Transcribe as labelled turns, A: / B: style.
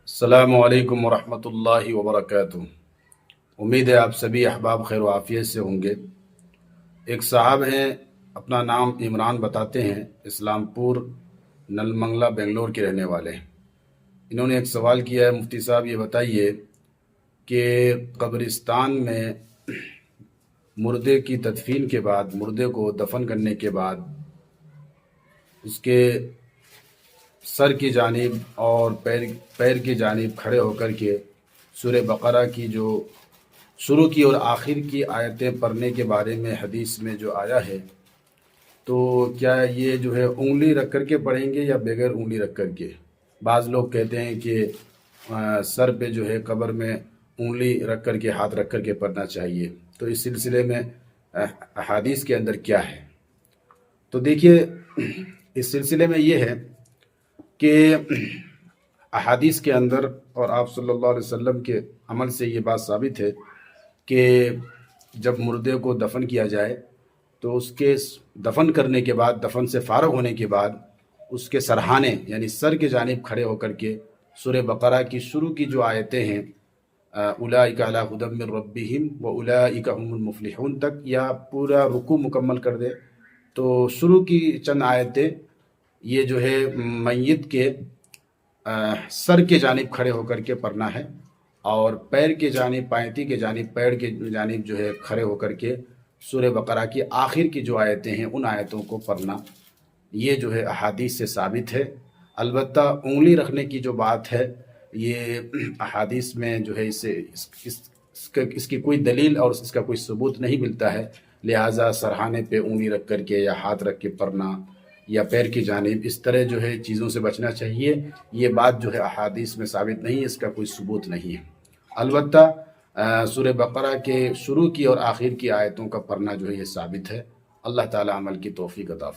A: السلام علیکم ورحمۃ اللہ وبرکاتہ۔ امید ہے آپ سبھی احباب خیر و عافیت سے ہوں گے۔ ایک صاحب ہیں، اپنا نام عمران بتاتے ہیں، اسلام پور نل منگلہ بنگلور کے رہنے والے ہیں۔ انہوں نے ایک سوال کیا ہے، مفتی صاحب یہ بتائیے کہ قبرستان میں مردے کی تدفین کے بعد، مردے کو دفن کرنے کے بعد اس کے سر کی جانب اور پیر کی جانب کھڑے ہو کر کے سورہ بقرہ کی جو شروع کی اور آخر کی آیتیں پڑھنے کے بارے میں حدیث میں جو آیا ہے، تو کیا یہ جو ہے انگلی رکھ کر کے پڑھیں گے یا بغیر انگلی رکھ کر کے؟ بعض لوگ کہتے ہیں کہ سر پہ جو ہے قبر میں انگلی رکھ کر کے، ہاتھ رکھ کر کے پڑھنا چاہیے، تو اس سلسلے میں احادیث کے اندر کیا ہے؟ تو دیکھیے، اس سلسلے میں یہ ہے کہ احادیث کے اندر اور آپ صلی اللہ علیہ وسلم کے عمل سے یہ بات ثابت ہے کہ جب مردے کو دفن کیا جائے تو اس کے دفن کرنے کے بعد، دفن سے فارغ ہونے کے بعد، اس کے سرہانے یعنی سر کی جانب کھڑے ہو کر کے سورہ بقرہ کی شروع کی جو آیتیں ہیں، اولئک علی ھدی من ربہم واولئک ھم المفلحون تک، یا پورا رکوع مکمل کر دے تو شروع کی چند آیتیں یہ جو ہے میت کے سر کے جانب کھڑے ہو کر کے پڑھنا ہے، اور پیر کے جانب، پایتی کے جانب، پیر کے جانب جو ہے کھڑے ہو کر کے سورہ بقرہ کی آخر کی جو آیتیں ہیں ان آیتوں کو پڑھنا، یہ جو ہے احادیث سے ثابت ہے۔ البتہ انگلی رکھنے کی جو بات ہے، یہ احادیث میں جو ہے اس کی کوئی دلیل اور اس کا کوئی ثبوت نہیں ملتا ہے، لہٰذا سرہانے پہ انگلی رکھ کر کے یا ہاتھ رکھ کے پڑھنا یا پیر کی جانب اس طرح جو ہے چیزوں سے بچنا چاہیے، یہ بات جو ہے احادیث میں ثابت نہیں ہے، اس کا کوئی ثبوت نہیں ہے۔ البتہ سورہ بقرہ کے شروع کی اور آخر کی آیتوں کا پڑھنا جو ہے یہ ثابت ہے۔ اللہ تعالی عمل کی توفیق عطا فرمائے۔